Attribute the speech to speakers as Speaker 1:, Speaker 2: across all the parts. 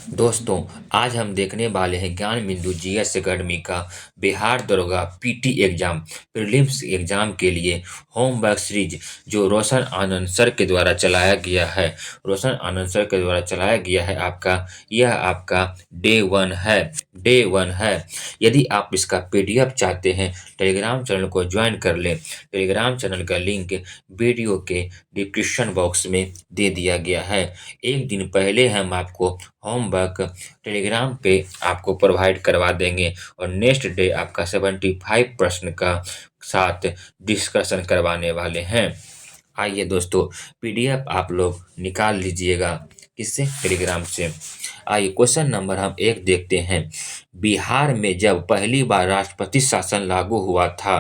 Speaker 1: दोस्तों, आज हम देखने वाले हैं ज्ञान बिंदु जीएस अकेडमी का बिहार दरोगा पीटी एग्जाम प्रीलिम्स एग्जाम के लिए होमवर्क सीरीज जो रोशन आनंद सर के द्वारा चलाया गया है। रोशन आनंद सर के द्वारा चलाया गया है यह आपका डे 1 है। यदि आप इसका पीडीएफ चाहते हैं, टेलीग्राम चैनल को ज्वाइन कर लें। टेलीग्राम चैनल का लिंक वीडियो के डिस्क्रिप्शन बॉक्स में दे दिया गया है। एक दिन पहले हम आपको होमवर्क टेलीग्राम पे आपको प्रोवाइड करवा देंगे और नेक्स्ट डे आपका 75 प्रश्न का साथ डिस्कशन करवाने वाले हैं। आइए दोस्तों, पीडीएफ आप लोग निकाल लीजिएगा किससे, टेलीग्राम से। आइए क्वेश्चन नंबर हम 1 देखते हैं। बिहार में जब पहली बार राष्ट्रपति शासन लागू हुआ था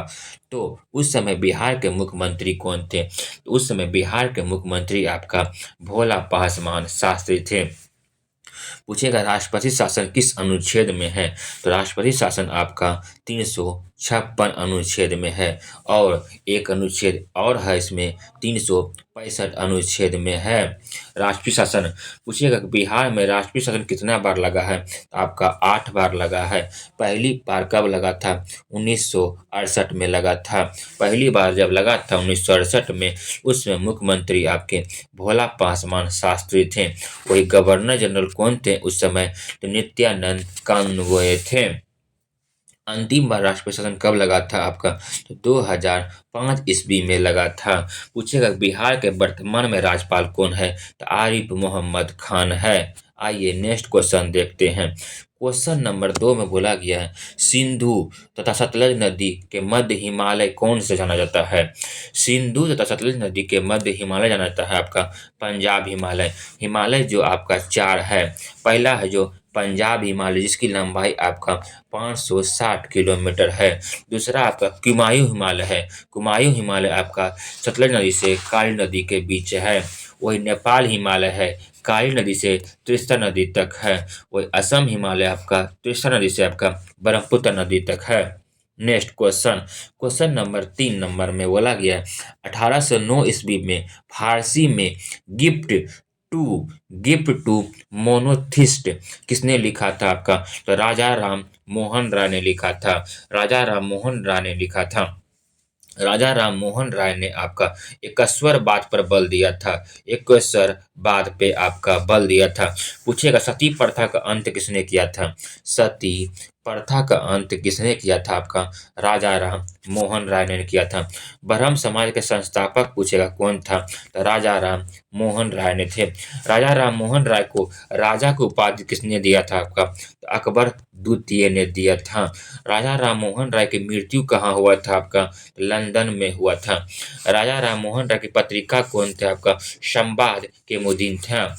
Speaker 1: तो उस समय बिहार के मुख्यमंत्री कौन थे? तो उस समय बिहार के मुख्यमंत्री आपका भोला पासवान शास्त्री थे। पूछेगा राष्ट्रपति शासन किस अनुच्छेद में है? तो राष्ट्रपति शासन आपका 356 अनुच्छेद में है और एक अनुच्छेद और है इसमें 365 अनुच्छेद में है राष्ट्रीय शासन। पूछिएगा कि बिहार में राष्ट्रीय शासन कितना बार लगा है? तो आपका 8 बार लगा है। पहली बार कब लगा था? 1968 में लगा था। पहली बार जब लगा था 1968 में, उसमें मुख्यमंत्री आपके भोला पासवान शास्त्री थे। वही गवर्नर जनरल कौन थे उस समय? तो नित्यानंद कानूनगोए थे। अंतिम बार राष्ट्रपति शासन कब लगा था आपका? तो 2005 ईस्वी में लगा था। पूछेगा बिहार के वर्तमान में राज्यपाल कौन है? तो आरिफ मोहम्मद खान है। आइए नेक्स्ट क्वेश्चन देखते हैं। क्वेश्चन नंबर 2 में बोला गया है सिंधु तथा सतलज नदी के मध्य हिमालय कौन से जाना जाता है? सिंधु तथा सतलज नदी के मध्य हिमालय जाना जाता है आपका पंजाब हिमालय। हिमालय जो आपका 4 है। पहला है जो पंजाब हिमालय जिसकी लंबाई आपका 560 किलोमीटर है। दूसरा आपका कुमायूं हिमालय है। कुमायूं हिमालय आपका सतलज नदी से काली नदी के बीच है। वही नेपाल हिमालय है, काली नदी से तीस्ता नदी तक है। वही असम हिमालय आपका तीस्ता नदी से आपका ब्रह्मपुत्र नदी तक है। Next question, question number 3 number में बोला गया है 1809 ईस्वी में फारसी में गिफ्ट टू मोनोथिस्ट किसने लिखा था आपका? तो राजा राम मोहन राय ने लिखा था। राजा राम मोहन राय ने लिखा था। राजा राम मोहन राय ने आपका एकस्वरवाद पर बल दिया था। एकस्वरवाद पे आपका बल दिया था। पूछेगा सती प्रथा का अंत किसने किया था? सती प्रथा का अंत किसने किया था आपका? राजा राम मोहन राय ने किया था। ब्रह्म समाज के संस्थापक पूछेगा कौन था? तो राजा राम मोहन राय ने थे। राजा राम मोहन राय को राजा की उपाधि किसने दिया था आपका? तो अकबर द्वितीय ने दिया था। राजा राम मोहन राय की मृत्यु कहाँ हुआ था आपका? लंदन में हुआ था। राजा राम मोहन राय की पत्रिका कौन थे आपका? संवाद केमुद्दीन था।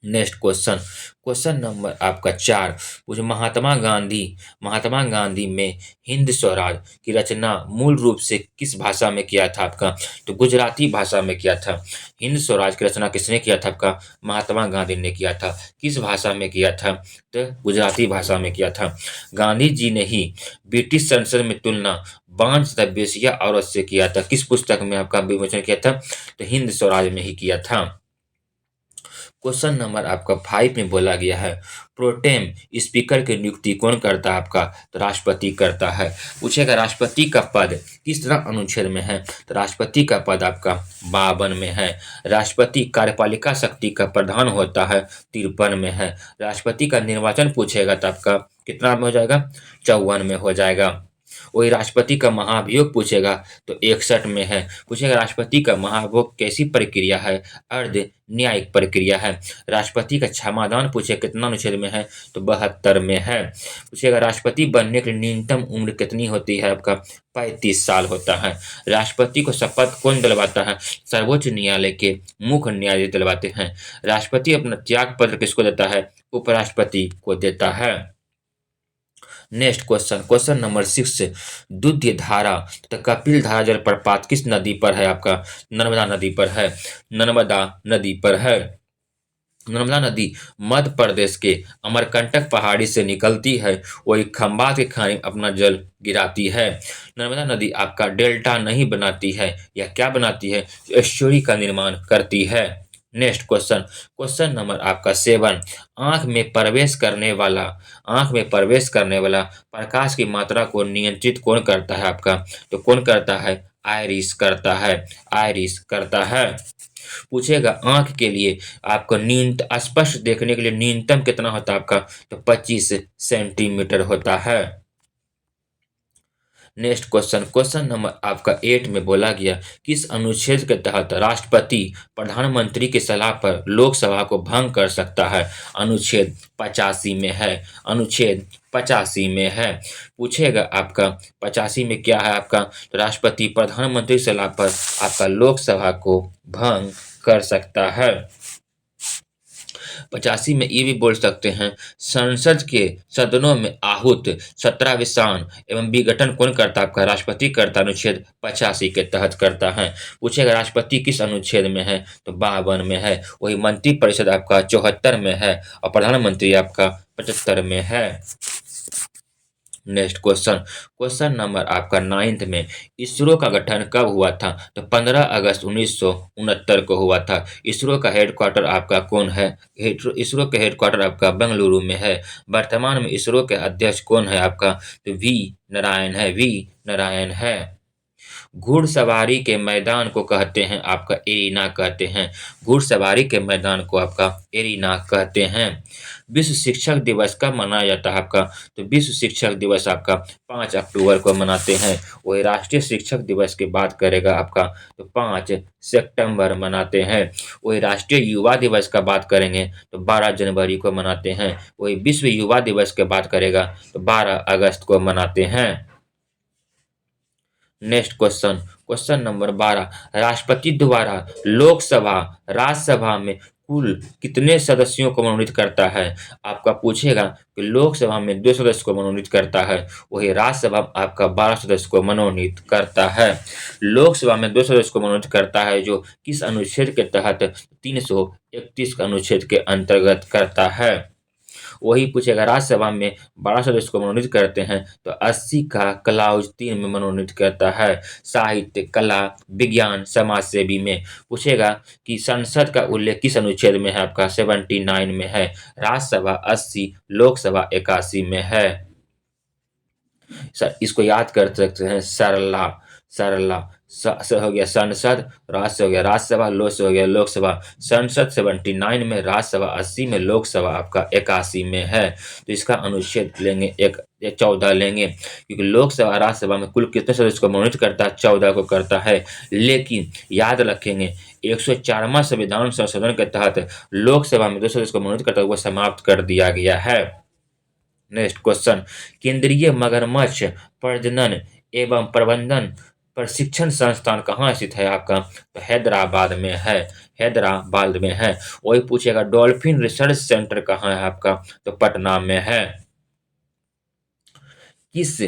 Speaker 1: नेक्स्ट क्वेश्चन, क्वेश्चन नंबर आपका 4 पूछे महात्मा गांधी में हिंद स्वराज की रचना मूल रूप से किस भाषा में किया था आपका? तो गुजराती भाषा में किया था। हिंद स्वराज की रचना किसने किया था आपका? महात्मा गांधी ने किया था। किस भाषा में किया था? तो गुजराती भाषा में किया था। गांधी जी ने ही ब्रिटिश संसद में तुलना बांझ तथा बेसिया औरत से किया था। किस पुस्तक में आपका विमोचन किया था? तो हिंद स्वराज में ही किया था। क्वेश्चन नंबर आपका 5 में बोला गया है प्रोटेम स्पीकर की नियुक्ति कौन करता है आपका? तो राष्ट्रपति करता है। पूछेगा राष्ट्रपति का पद किस तरह अनुच्छेद में है? तो राष्ट्रपति का पद आपका 52 में है। राष्ट्रपति कार्यपालिका शक्ति का प्रधान होता है 53 में है। राष्ट्रपति का निर्वाचन पूछेगा तो आपका कितना में हो जाएगा? 54 में हो जाएगा। वही राष्ट्रपति का महाभियोग पूछेगा तो 61 में है। पूछेगा राष्ट्रपति का महाभियोग कैसी प्रक्रिया है? अर्ध न्यायिक प्रक्रिया है। राष्ट्रपति का क्षमादान पूछे कितना अनुच्छेद में है? तो 72 में है। पूछेगा राष्ट्रपति बनने की न्यूनतम उम्र कितनी होती है आपका? 35 साल होता है। राष्ट्रपति को शपथ कौन दिलवाता है? सर्वोच्च न्यायालय के मुख्य न्यायाधीश दिलवाते हैं। राष्ट्रपति अपना त्याग पत्र किसको देता है? उपराष्ट्रपति को देता है। नेक्स्ट क्वेश्चन, क्वेश्चन नंबर 6 दूध धारा तथा कपिल धारा जलप्रपात किस नदी पर है आपका? नर्मदा नदी पर है। नर्मदा नदी पर है। नर्मदा नदी मध्य प्रदेश के अमरकंटक पहाड़ी से निकलती है। वही खंबात के खाई में अपना जल गिराती है। नर्मदा नदी आपका डेल्टा नहीं बनाती है, यह क्या बनाती है? एस्चुरी का निर्माण करती है। नेक्स्ट क्वेश्चन, क्वेश्चन नंबर आपका 7, आंख में प्रवेश करने वाला प्रकाश की मात्रा को नियंत्रित कौन करता है आपका? तो कौन करता है? आइरिस करता है, आइरिस करता है। पूछेगा आंख के लिए आपको स्पष्ट देखने के लिए न्यूनतम कितना होता है आपका? तो 25 सेंटीमीटर होता है। नेक्स्ट क्वेश्चन, क्वेश्चन नंबर आपका 8 में बोला गया किस अनुच्छेद के तहत राष्ट्रपति प्रधानमंत्री की सलाह पर लोकसभा को भंग कर सकता है? अनुच्छेद 85 में है, अनुच्छेद 85 में है। पूछेगा आपका 85 में क्या है आपका? तो राष्ट्रपति प्रधानमंत्री की सलाह पर आपका लोकसभा को भंग कर सकता है। 85 में ये भी बोल सकते हैं संसद के सदनों में आहूत सत्रावसान एवं विघटन कौन करता है आपका? राष्ट्रपति करता, अनुच्छेद 85 के तहत करता है। पूछेगा राष्ट्रपति किस अनुच्छेद में है? तो 52 में है। वही मंत्रिपरिषद आपका 74 में है और प्रधानमंत्री आपका 75 में है। नेक्स्ट क्वेश्चन, क्वेश्चन नंबर आपका 9 में इसरो का गठन कब हुआ था? तो 15 अगस्त 1969 को हुआ था। इसरो का हेडक्वार्टर आपका कौन है? इसरो का हेडक्वार्टर आपका बेंगलुरु में है। वर्तमान में इसरो के अध्यक्ष कौन है आपका? तो वी नारायण है, वी नारायण है। घुड़सवारी के मैदान को कहते हैं आपका एरिना कहते हैं। घुड़सवारी के मैदान को आपका एरिना कहते हैं। विश्व शिक्षक दिवस कब मनाया जाता है आपका? तो विश्व शिक्षक दिवस आपका 5 अक्टूबर को मनाते हैं। वही राष्ट्रीय शिक्षक दिवस की बात करेगा आपका तो 5 सितंबर मनाते हैं। वही राष्ट्रीय युवा दिवस का बात करेंगे तो 12 जनवरी को मनाते हैं। वही विश्व युवा दिवस की बात करेगा तो 12 अगस्त को मनाते हैं। नेक्स्ट क्वेश्चन, क्वेश्चन नंबर 12, राष्ट्रपति द्वारा लोकसभा राज्यसभा में कुल कितने सदस्यों को मनोनीत करता है? आपका पूछेगा कि लोकसभा में 2 सदस्य को मनोनीत करता है, वही राज्यसभा में आपका 12 सदस्य को मनोनीत करता है। लोकसभा में 2 सदस्य को मनोनीत करता है जो किस अनुच्छेद के तहत? 331 अनुच्छेद के अंतर्गत करता है। वही पूछेगा राज्यसभा में 12 सदस्य को मनोनीत करते हैं तो 80 का क्लाउज 3 में मनोनीत करता है। साहित्य, कला, विज्ञान, समाज सेवी में पूछेगा कि संसद का उल्लेख किस अनुच्छेद में है आपका? 79 में है। राज्यसभा 80, लोकसभा 81 में है। इसको याद कर सकते हैं सरला, सरला से हो गया संसद, राज्य से हो गया राज्यसभा, लोक से हो गया लोकसभा। संसद 79 में, राज्यसभा 80 में, लोकसभा आपका 81 में है। तो इसका अनुच्छेद लेंगे 14 लेंगे क्योंकि लोकसभा राज्यसभा में कुल कितने सदस्य को मनोनीत करता है? 14 को करता है। लेकिन याद रखेंगे 104वां संविधान संशोधन के तहत लोकसभा में 2 सदस्य को मनोनीत करता है वो समाप्त कर दिया गया है। नेक्स्ट क्वेश्चन, केंद्रीय मगरमच्छ प्रजनन एवं प्रबंधन प्रशिक्षण संस्थान कहाँ स्थित है आपका? तो हैदराबाद में है, हैदराबाद में है। वही पूछेगा डॉल्फिन रिसर्च सेंटर कहाँ है आपका? तो पटना में है। किस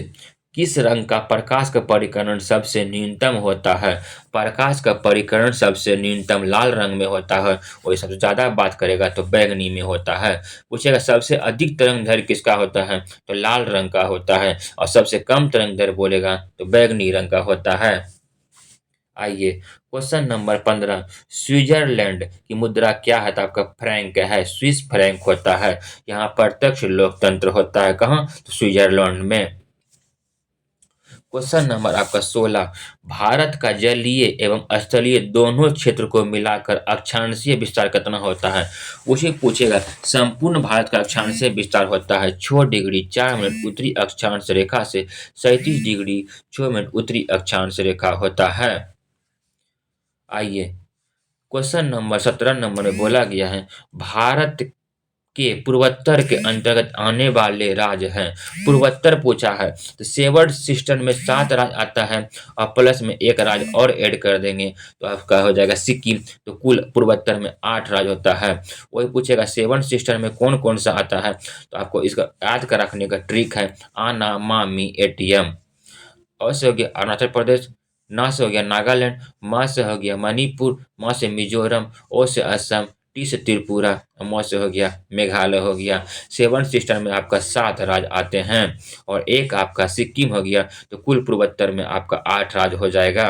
Speaker 1: किस रंग का प्रकाश का परिकरण सबसे न्यूनतम होता है? प्रकाश का परिकरण सबसे न्यूनतम लाल रंग में होता है। वही सबसे ज़्यादा बात करेगा तो बैंगनी में होता है। पूछेगा सबसे अधिक तरंगदैर्घ्य किसका होता है? तो लाल रंग का होता है। और सबसे कम तरंगदैर्घ्य बोलेगा तो बैंगनी रंग का होता है। आइए क्वेश्चन नंबर 15, स्विट्जरलैंड की मुद्रा क्या है? तो आपका फ्रैंक है, स्विस फ्रैंक होता है। यहाँ प्रत्यक्ष लोकतंत्र होता है। कहाँ? तो स्विट्जरलैंड में। क्वेश्चन नंबर आपका 16, भारत का जलीय एवं स्थलीय दोनों क्षेत्र को मिलाकर अक्षांशीय विस्तार कितना होता है? उसे पूछेगा संपूर्ण भारत का अक्षांशीय विस्तार होता है 6 डिग्री 4 मिनट उत्तरी अक्षांश रेखा से 37 डिग्री 6 मिनट उत्तरी अक्षांश रेखा होता है। आइए क्वेश्चन नंबर 17 नंबर में बोला गया है भारत के पूर्वोत्तर के अंतर्गत आने वाले राज्य हैं। पूर्वोत्तर पूछा है तो सेवर्ड सिस्टम में 7 राज्य आता है और प्लस में 1 राज्य और ऐड कर देंगे तो आपका हो जाएगा सिक्किम। तो कुल पूर्वोत्तर में 8 राज्य होता है। वही पूछेगा सेवन सिस्टम में कौन कौन सा आता है? तो आपको इसका याद कर रखने का ट्रिक है आना मामी एटीएम। अ से हो गया अरुणाचल प्रदेश, ना से हो गया नागालैंड, मा से हो गया मणिपुर, मा से मिजोरम, ओ से असम, टी से त्रिपुरा, म से हो गया मेघालय हो गया। सेवन सिस्टम में आपका 7 राज्य आते हैं और एक आपका सिक्किम हो गया तो कुल पूर्वोत्तर में आपका 8 राज्य हो जाएगा।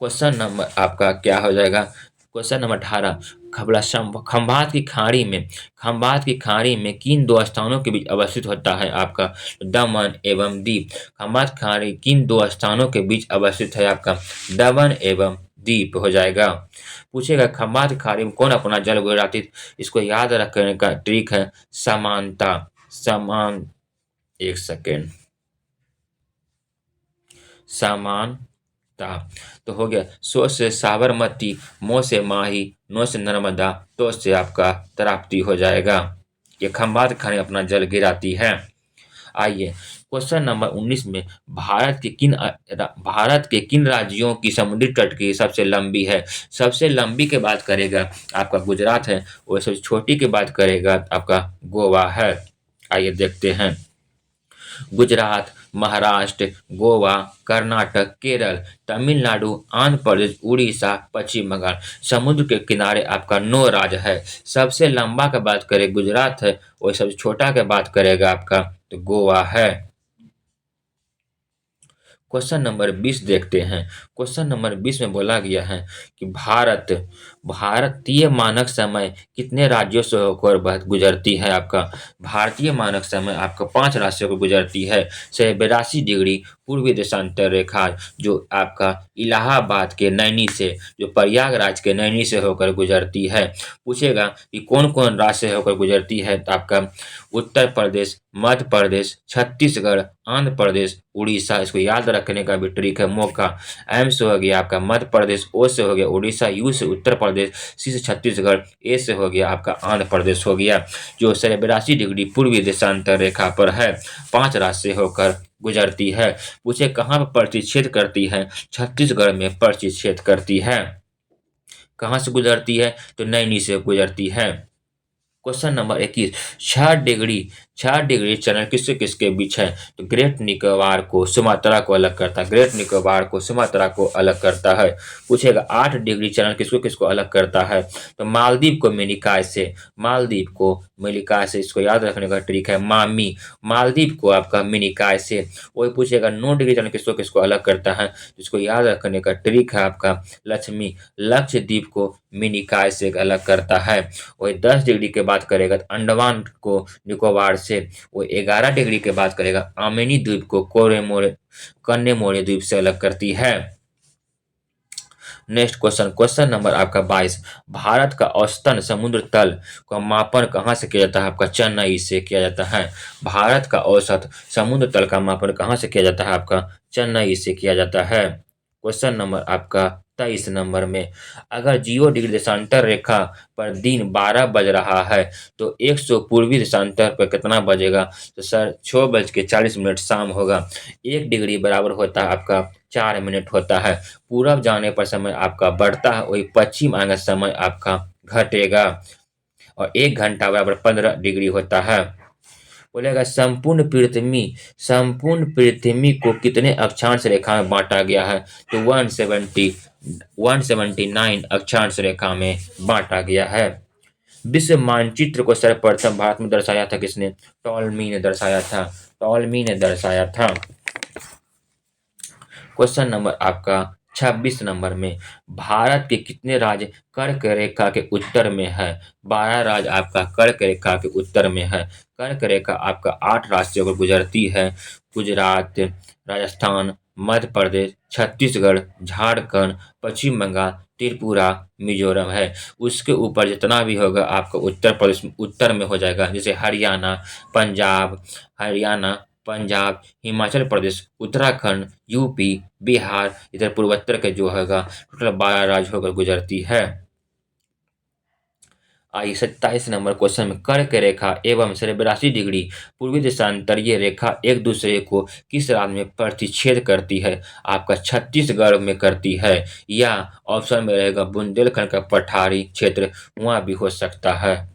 Speaker 1: क्वेश्चन नंबर आपका क्या हो जाएगा? क्वेश्चन नंबर 18, खंभात की खाड़ी में किन दो स्थानों के बीच अवस्थित होता है आपका दमन एवं दीप। खंभात खाड़ी किन दो स्थानों के बीच अवस्थित है आपका दमन एवं दीप हो जाएगा। पूछेगा खंभात खाड़ी में कौन अपना जल गुजराती, इसको याद रखने का ट्रिक है समानता। समान एक सेकेंड, समानता। तो हो गया सो से साबरमती, मो से माही, नो से नर्मदा, तो से आपका ताप्ती हो जाएगा। ये खंभात खाड़ी अपना जल गिराती है। आइए क्वेश्चन नंबर 19 में भारत के किन राज्यों की समुद्री तट की सबसे लंबी है। सबसे लंबी के बात करेगा आपका गुजरात है, और सबसे छोटी की बात करेगा आपका गोवा है। आइए देखते हैं। गुजरात, महाराष्ट्र, गोवा, कर्नाटक, केरल, तमिलनाडु, आंध्र प्रदेश, उड़ीसा, पश्चिम बंगाल। समुद्र के किनारे आपका 9 राज्य है। सबसे लंबा का बात करें गुजरात है, और सबसे छोटा का बात करेगा आपका तो गोवा है। क्वेश्चन नंबर 20 देखते हैं। क्वेश्चन नंबर 20 में बोला गया है कि भारतीय मानक समय कितने राज्यों से होकर गुजरती है आपका। भारतीय मानक समय आपका 5 राज्यों को गुजरती है। 82 डिग्री पूर्वी देशांतर रेखा जो आपका इलाहाबाद के नैनी से, जो प्रयागराज के नैनी से होकर गुजरती है। पूछेगा कि कौन कौन राज्य से होकर गुजरती है, तो आपका उत्तर प्रदेश, मध्य प्रदेश, छत्तीसगढ़, आंध्र प्रदेश, उड़ीसा। इसको याद रखने का भी ट्रिक है मौका। एम से हो गया आपका मध्य प्रदेश, ओ से हो गया उड़ीसा, यू से उत्तर प्रदेश, सी से छत्तीसगढ़, ए से हो गया आपका आंध्र प्रदेश हो गया, जो 82 डिग्री पूर्वी देशांतर रेखा पर है, 5 राज्य से होकर गुजरती है। पूछे कहाँ पर प्रतिच्छेद करती है, छत्तीसगढ़ में प्रतिच्छेद करती है। कहाँ से गुजरती है, तो नैनी से गुजरती है। क्वेश्चन नंबर 21, 6 डिग्री चरण किससे किसके बीच है, तो ग्रेट निकोबार को सुमात्रा को अलग करता है। ग्रेट निकोबार को सुमात्रा को अलग करता है। पूछेगा 8 डिग्री चरण किसको किसको अलग करता है, तो मालदीव को मिनिकॉय से, मालदीव को मिनिकॉय से। इसको याद रखने का ट्रिक है मामी, मालदीव को आपका मिनिकॉय से। वही पूछेगा 9 डिग्री चरण किसको किसको अलग करता है, जिसको याद रखने का ट्रिक है आपका लक्षद्वीप को मिनिकॉय से अलग करता है। वही 10 डिग्री के बात करेगा तो अंडमान को निकोबार से। वो 11 डिग्री के बात करेगा आमिनी द्वीप को कन्नेमोड़े द्वीप से अलग करती है। नेक्स्ट क्वेश्चन, क्वेश्चन नंबर आपका 22, भारत का औसतन समुद्र तल का मापन कहाँ से किया जाता है, आपका चेन्नई से किया जाता है। भारत का औसत समुद्र तल का मापन कहाँ से किया जाता है, आपका चेन्नई से किया जाता है। क्वेश्चन नंबर आपका 23 नंबर में, अगर 0 डिग्री देशांतर रेखा पर दिन 12 बज रहा है तो 100 पूर्वी देशांतर पर कितना बजेगा, तो सर 6:40 शाम होगा। 1 डिग्री बराबर होता है आपका 4 मिनट होता है। पूरब जाने पर समय आपका बढ़ता है, वही पश्चिम आने समय आपका घटेगा, और 1 घंटा बराबर 15 डिग्री होता है। बोलेगा संपूर्ण पृथ्वी को कितने अक्षांश रेखा में बांटा गया है, तो 179 अक्षांश रेखा में बांटा गया है। विश्व मानचित्र को सर्वप्रथम भारत में दर्शाया था किसने, टॉलमी ने दर्शाया था। टॉलमी ने दर्शाया था। क्वेश्चन नंबर आपका 26 नंबर में, भारत के कितने राज्य कर्क रेखा के उत्तर में है। 12 राज्य आपका कर्क रेखा के उत्तर में है। कर्क रेखा आपका 8 राज्यों को गुजरती है, गुजरात, राजस्थान, मध्य प्रदेश, छत्तीसगढ़, झारखंड, पश्चिम बंगाल, त्रिपुरा, मिजोरम है। उसके ऊपर जितना भी होगा आपका उत्तर प्रदेश उत्तर में हो जाएगा, जैसे हरियाणा, पंजाब, हिमाचल प्रदेश, उत्तराखंड, यूपी, बिहार, इधर पूर्वोत्तर के जो होगा टोटल 12 राज्य होकर गुजरती है। आइए 27 नंबर क्वेश्चन में, कर्क रेखा एवं 82 डिग्री पूर्वी देशांतरीय रेखा एक दूसरे को किस राज्य में प्रतिच्छेद करती है, आपका छत्तीसगढ़ में करती है, या ऑप्शन में रहेगा बुंदेलखंड का पठारी क्षेत्र, वहाँ भी हो सकता है।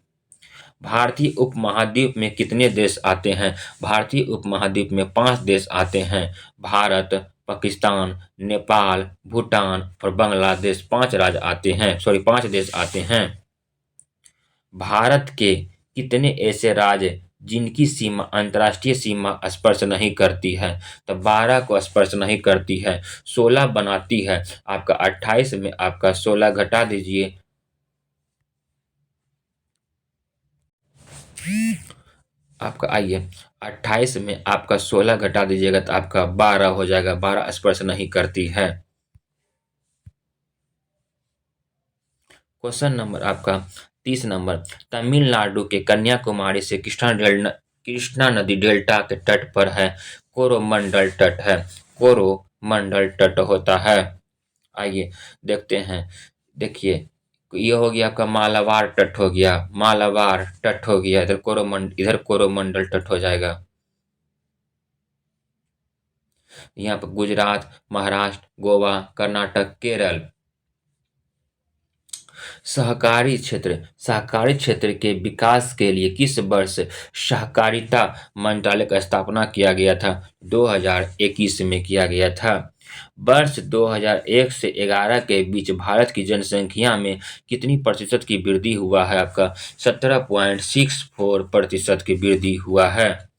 Speaker 1: भारतीय उपमहाद्वीप में कितने देश आते हैं, भारतीय उपमहाद्वीप में 5 देश आते हैं, भारत, पाकिस्तान, नेपाल, भूटान और बांग्लादेश। 5 राज्य आते हैं, 5 देश आते हैं। भारत के कितने ऐसे राज्य जिनकी सीमा अंतर्राष्ट्रीय सीमा स्पर्श नहीं करती है, तो 12 को स्पर्श नहीं करती है, 16 बनाती है। आपका 28 में आपका 16 घटा दीजिए, आपका आइए 28 में आपका 16 घटा दीजिएगा तो आपका 12 हो जाएगा। 12 स्पर्श नहीं करती है। क्वेश्चन नंबर आपका 30 नंबर, तमिलनाडु के कन्याकुमारी से कृष्णा नदी डेल्टा के तट पर है कोरोमंडल तट है। कोरोमंडल तट होता है। आइए देखते हैं। देखिए, ये हो गया आपका मालाबार तट हो गया। मालाबार तट हो गया। इधर कोरोमंडल तट हो जाएगा। यहाँ पर गुजरात, महाराष्ट्र, गोवा, कर्नाटक, केरल। सहकारी क्षेत्र के विकास के लिए किस वर्ष सहकारिता मंत्रालय का स्थापना किया गया था? 2021 में किया गया था। वर्ष 2001 से 11 के बीच भारत की जनसंख्या में कितनी प्रतिशत की वृद्धि हुआ है? आपका 17.64% की वृद्धि हुआ है।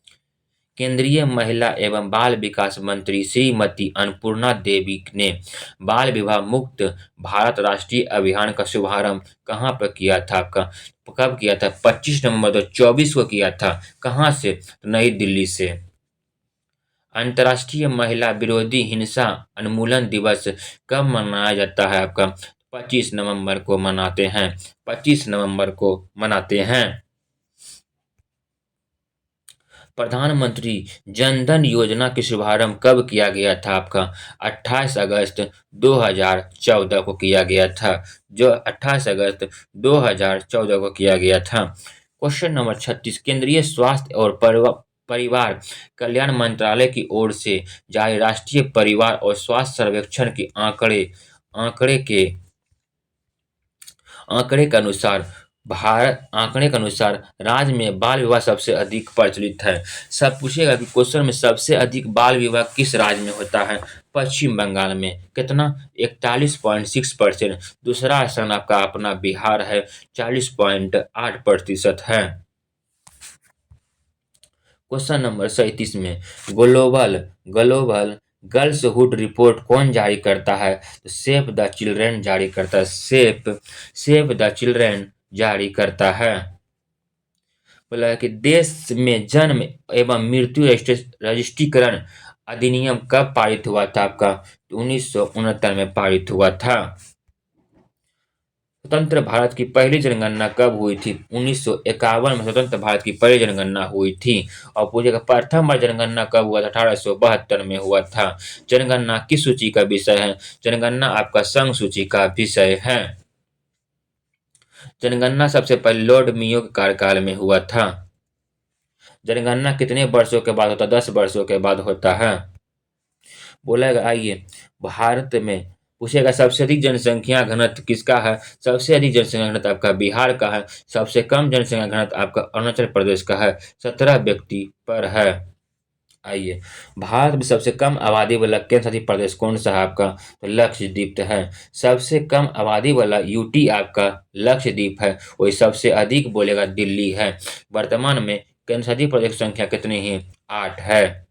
Speaker 1: केंद्रीय महिला एवं बाल विकास मंत्री श्रीमती अन्नपूर्णा देवी ने बाल विवाह मुक्त भारत राष्ट्रीय अभियान का शुभारंभ कहाँ पर किया था? आपका कब किया था? 25 नवंबर 2024 को किया था। कहाँ से? तो नई दिल्ली से। अंतर्राष्ट्रीय महिला विरोधी हिंसा उन्मूलन दिवस कब मनाया जाता है? आपका 25 नवंबर को मनाते हैं। 25 नवंबर को मनाते हैं। प्रधानमंत्री जन धन योजना की शुभारंभ कब किया गया था? आपका 28 अगस्त 2014 को किया गया था। जो 28 अगस्त 2014 को किया गया था। क्वेश्चन नंबर 36, केंद्रीय स्वास्थ्य और परिवार कल्याण मंत्रालय की ओर से जारी राष्ट्रीय परिवार और स्वास्थ्य सर्वेक्षण के आंकड़े के आंकड़े के अनुसार राज्य में बाल विवाह सबसे अधिक प्रचलित है। सब पूछेगा कि क्वेश्चन में सबसे अधिक बाल विवाह किस राज्य में होता है? पश्चिम बंगाल में। कितना? 41.6%। दूसरा स्थान आपका अपना बिहार है, 40.8% है। क्वेश्चन नंबर 37 में ग्लोबल गर्ल्सहुड रिपोर्ट कौन जारी करता है? तो सेव द चिल्ड्रेन जारी करता है। सेव द चिल्ड्रेन जारी करता है। बोला है कि देश में जन्म एवं मृत्यु रजिस्ट्रीकरण अधिनियम कब पारित हुआ था? आपका 1969 में पारित हुआ था। स्वतंत्र भारत की पहली जनगणना कब हुई थी? 1951 में स्वतंत्र भारत की पहली जनगणना हुई थी। और पूछेगा प्रथम बार जनगणना कब हुआ था? 1872 में हुआ था। जनगणना किस सूची का विषय है? जनगणना आपका संघ सूची का विषय है। जनगणना सबसे पहले लॉर्ड मेयो के कार्यकाल में हुआ था। जनगणना कितने वर्षों के बाद होता है? 10 वर्षों के बाद होता है। बोलेगा आइए, भारत में पूछेगा सबसे अधिक जनसंख्या घनत्व किसका है? सबसे अधिक जनसंख्या घनत्व आपका बिहार का है। सबसे कम जनसंख्या घनत्व आपका अरुणाचल प्रदेश का है, 17 व्यक्ति पर है। आइए, भारत में सबसे कम आबादी वाला केंद्र शासित प्रदेश कौन सा है? आपका तो लक्षद्वीप है। सबसे कम आबादी वाला यूटी आपका लक्षद्वीप है। वही सबसे अधिक बोलेगा दिल्ली है। वर्तमान में केंद्र शासित प्रदेश की संख्या कितनी है? 8 है।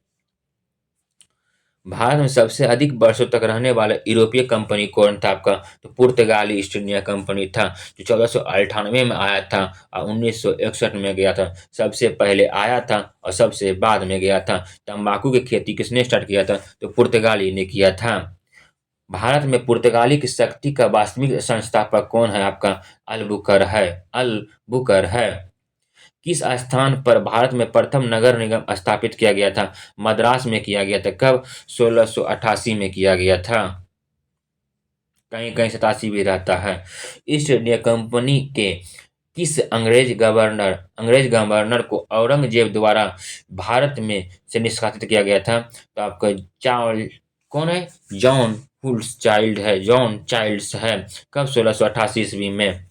Speaker 1: भारत में सबसे अधिक वर्षों तक रहने वाला यूरोपीय कंपनी कौन था? आपका तो पुर्तगाली ईस्ट इंडिया कंपनी था, जो 1498 में आया था और 1961 में गया था। सबसे पहले आया था और सबसे बाद में गया था। तंबाकू की खेती किसने स्टार्ट किया था? तो पुर्तगाली ने किया था। भारत में पुर्तगाली की शक्ति का वास्तविक संस्थापक कौन है? आपका अल बुकर है। किस स्थान पर भारत में प्रथम नगर निगम स्थापित किया गया था? मद्रास में किया गया था। कब? 1688 में किया गया था। कहीं कहीं 87 भी रहता है। ईस्ट इंडिया कंपनी के किस अंग्रेज गवर्नर को औरंगजेब द्वारा भारत में से निष्कासित किया गया था? तो आपका चार्ल कौन है? जॉन चाइल्ड्स है। कब? 1688 ईस्वी में।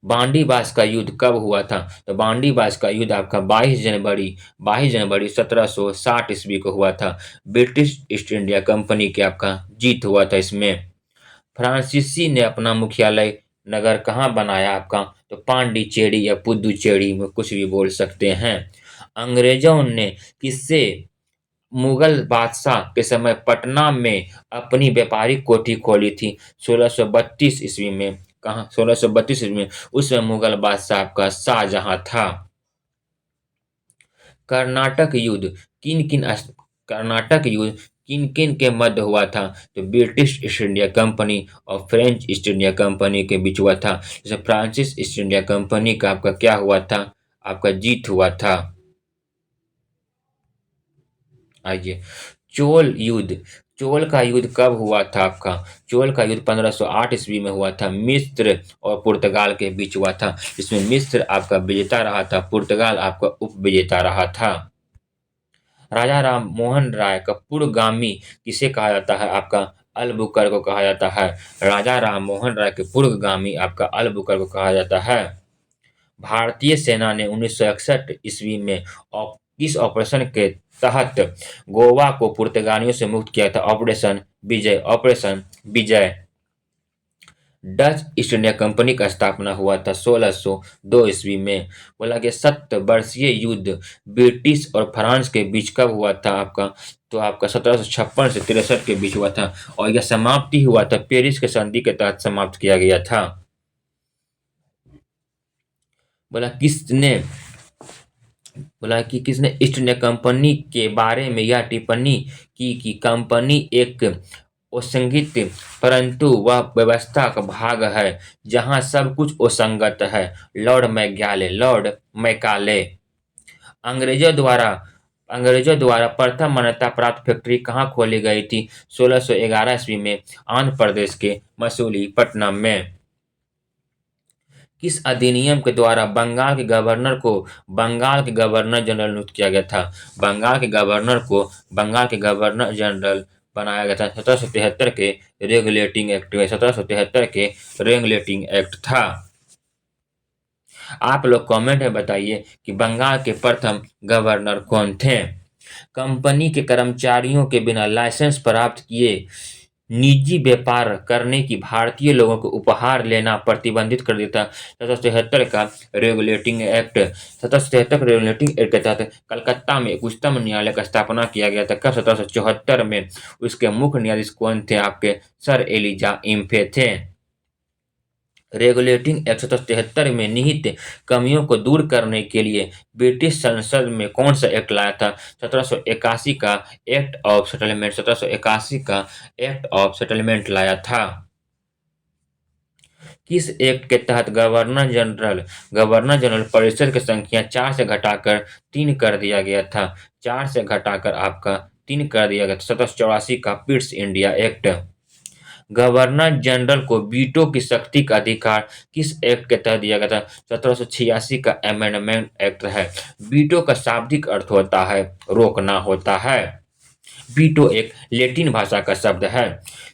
Speaker 1: बांडी बास का युद्ध कब हुआ था? तो बांडी बास का युद्ध आपका 22 जनवरी 1760 ईस्वी को हुआ था। ब्रिटिश ईस्ट इंडिया कंपनी के आपका जीत हुआ था इसमें। फ्रांसीसी ने अपना मुख्यालय नगर कहाँ बनाया? आपका तो पांडिचेरी या पुदुचेरी में कुछ भी बोल सकते हैं। अंग्रेजों ने किससे मुगल बादशाह के समय पटना में अपनी व्यापारिक कोठी खोली थी? 1632 ईस्वी में। कहाँ? 1632 ईस्वी में। उस समय मुगल बादशाह आपका शाहजहां था। कर्नाटक युद्ध किन किन कर्नाटक युद्ध किन किन के मध्य हुआ था? तो ब्रिटिश ईस्ट इंडिया कंपनी और फ्रेंच ईस्ट इंडिया कंपनी के बीच हुआ था। जैसे फ्रांसिस ईस्ट इंडिया कंपनी का आपका क्या हुआ था? आपका जीत हुआ था। आइए, चोल युद्ध, चोल का युद्ध कब हुआ था आपका? चोल का युद्ध 1508 ईस्वी में हुआ था। मिस्र और पुर्तगाल के बीच हुआ था, जिसमें मिस्र आपका विजेता रहा था, पुर्तगाल आपका उपविजेता रहा था। राजा राम मोहन राय का पूर्वगामी किसे कहा जाता है? आपका अलबुकर को कहा जाता है। राजा राम मोहन राय के पूर्वगामी आपका अलबुकर को कहा जाता है। भारतीय सेना ने 1961 ईस्वी में किस ऑपरेशन के तहत गोवा को पुर्तगालियों से मुक्त किया था? ऑपरेशन विजय, ऑपरेशन विजय। डच ईस्ट इंडिया कंपनी का स्थापना हुआ था 1602 ईस्वी में। बोला कि 70 वर्षीय युद्ध ब्रिटिश और फ्रांस के बीच कब हुआ था आपका? तो आपका 1756 से 63 के बीच हुआ था, और यह समाप्ति हुआ था पेरिस के संधि के तहत समाप्त किया गया था। बोला किसने बोला कि किसने ईस्ट इंडिया कंपनी के बारे में यह टिप्पणी की कि कंपनी एक असंगत परंतु वह व्यवस्था का भाग है जहां सब कुछ असंगत है? Lord Macaulay, Lord Macaulay. अंग्रेजों द्वारा अंग्रेजों द्वारा प्रथम मान्यता प्राप्त फैक्ट्री कहाँ खोली गई थी? 1611 ईस्वी में आंध्र प्रदेश के मसूलीपट्टनम में। किस अधिनियम के द्वारा बंगाल के गवर्नर को बंगाल के गवर्नर जनरल नियुक्त किया गया था? बंगाल के गवर्नर को बंगाल के गवर्नर जनरल बनाया गया था 1773 के रेगुलेटिंग एक्ट में। 1773 के रेगुलेटिंग एक्ट था। आप लोग कमेंट में बताइए कि बंगाल के प्रथम गवर्नर कौन थे? कंपनी के कर्मचारियों के बिना लाइसेंस प्राप्त किए निजी व्यापार करने की भारतीय लोगों को उपहार लेना प्रतिबंधित कर देता 1773 का रेगुलेटिंग एक्ट। 1773 रेगुलेटिंग एक्ट के तहत कलकत्ता में एक उच्चतम न्यायालय का स्थापना किया गया था। कब? 1774 में। उसके मुख्य न्यायाधीश कौन थे? आपके सर एलिजा इम्फे थे। रेगुलेटिंग एक्ट 1773 में निहित कमियों को दूर करने के लिए ब्रिटिश संसद में कौन सा एक्ट लाया था? 1781 का एक्ट ऑफ सेटलमेंट। 1781 का एक्ट ऑफ सेटलमेंट लाया था। किस एक्ट के तहत गवर्नर जनरल परिषद की संख्या 4 से घटाकर 3 कर दिया गया था? 4 से घटाकर आपका 3 कर दिया गया था। 1784 का Pitt's India act. Governor general को वीटो की शक्ति का अधिकार किस एक्ट के तहत दिया गया था? 1786 का अमेंडमेंट एक्ट है। वीटो का शाब्दिक अर्थ होता है रोकना होता है। वीटो एक लैटिन भाषा का शब्द है।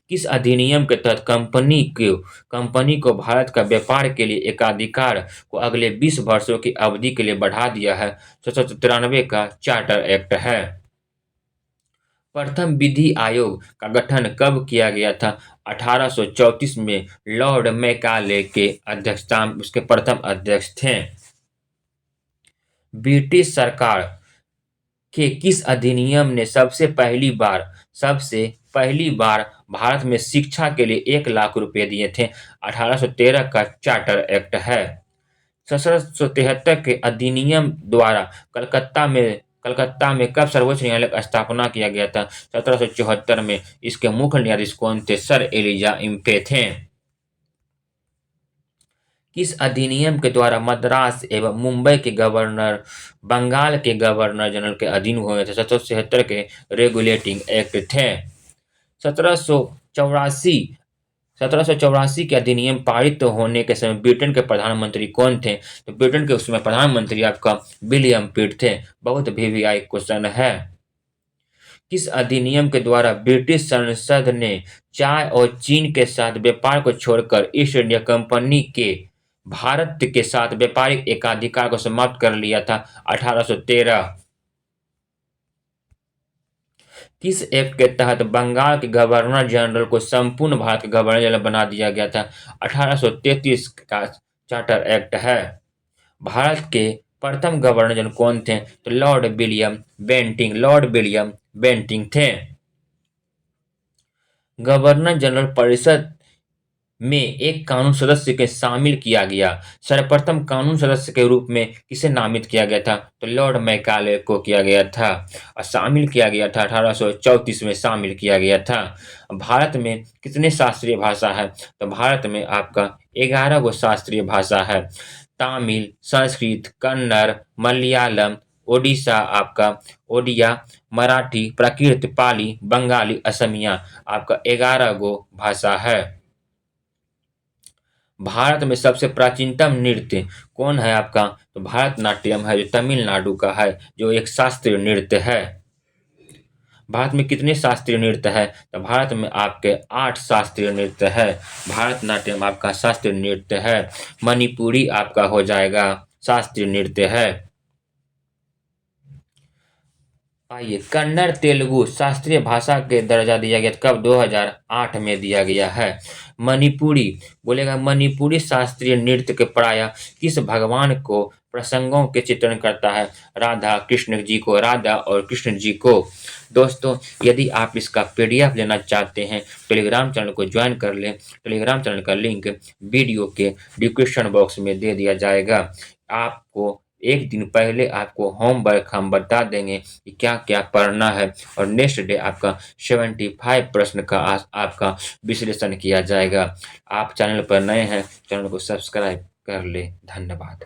Speaker 1: किस अधिनियम के तहत कंपनी को भारत का व्यापार के लिए एकाधिकार को अगले 20 वर्षों की अवधि के लिए बढ़ा दिया है? 1793 का चार्टर एक्ट है। प्रथम विधि आयोग का गठन कब किया गया था? 1834 में लॉर्ड मैकाले के अध्यक्षता में उसके प्रथम अध्यक्ष थे। ब्रिटिश सरकार के किस अधिनियम ने सबसे पहली बार भारत में शिक्षा के लिए 1 लाख रुपए दिए थे? 1813 का चार्टर एक्ट है। 1773 के अधिनियम द्वारा कलकत्ता में कब सर्वोच्च न्यायालय का स्थापना किया गया था? 1774 में। इसके मुख्य न्यायाधीश कौन थे? सर एलिजा इम्फे थे। किस अधिनियम के द्वारा मद्रास एवं मुंबई के गवर्नर बंगाल के गवर्नर जनरल के अधीन हुए थे? 1776 के रेगुलेटिंग एक्ट थे। 1784 1784 के अधिनियम पारित होने के समय ब्रिटेन के प्रधानमंत्री कौन थे? तो ब्रिटेन के उस समय प्रधानमंत्री आपका विलियम पिट थे। बहुत वीवीआई क्वेश्चन है। किस अधिनियम के द्वारा ब्रिटिश संसद ने चाय और चीन के साथ व्यापार को छोड़कर ईस्ट इंडिया कंपनी के भारत के साथ व्यापारिक एकाधिकार को समाप्त कर लिया था? 1813। किस एक्ट के तहत बंगाल के गवर्नर जनरल को संपूर्ण भारत का गवर्नर जनरल बना दिया गया था? 1833 का चार्टर एक्ट है। भारत के प्रथम गवर्नर जनरल कौन थे? तो लॉर्ड विलियम बेंटिंग थे। गवर्नर जनरल परिषद में एक कानून सदस्य के शामिल किया गया। सर्वप्रथम कानून सदस्य के रूप में किसे नामित किया गया था? तो लॉर्ड मैकाले को किया गया था और शामिल किया गया था 1834 में शामिल किया गया था। भारत में कितने शास्त्रीय भाषा है? तो भारत में आपका 11 गो शास्त्रीय भाषा है। तमिल, संस्कृत, कन्नड़, मलयालम, ओडिशा आपका ओडिया, मराठी, प्राकृत, पाली, बंगाली, असमिया आपका 11 गो भाषा है। भारत में सबसे प्राचीनतम नृत्य कौन है आपका? तो भारतनाट्यम है, जो तमिलनाडु का है, जो एक शास्त्रीय नृत्य है। भारत में कितने शास्त्रीय नृत्य है? तो भारत में आपके 8 शास्त्रीय नृत्य है। भारतनाट्यम आपका शास्त्रीय नृत्य है। मणिपुरी आपका हो जाएगा शास्त्रीय नृत्य है। आइए, कन्नड़ तेलुगु शास्त्रीय भाषा के दर्जा दिया गया कब? 2008 में दिया गया है। मणिपुरी बोलेगा, मणिपुरी शास्त्रीय नृत्य के प्रायः किस भगवान को प्रसंगों के चित्रण करता है? राधा कृष्ण जी को, राधा और कृष्ण जी को। दोस्तों, यदि आप इसका पीडीएफ लेना चाहते हैं, टेलीग्राम चैनल को ज्वाइन कर लें। टेलीग्राम चैनल का लिंक वीडियो के डिस्क्रिप्शन बॉक्स में दे दिया जाएगा। आपको एक दिन पहले आपको होमवर्क हम बता देंगे कि क्या-क्या पढ़ना है और नेक्स्ट डे आपका 75 प्रश्न का आपका विश्लेषण किया जाएगा। आप चैनल पर नए हैं, चैनल को सब्सक्राइब कर लें। धन्यवाद।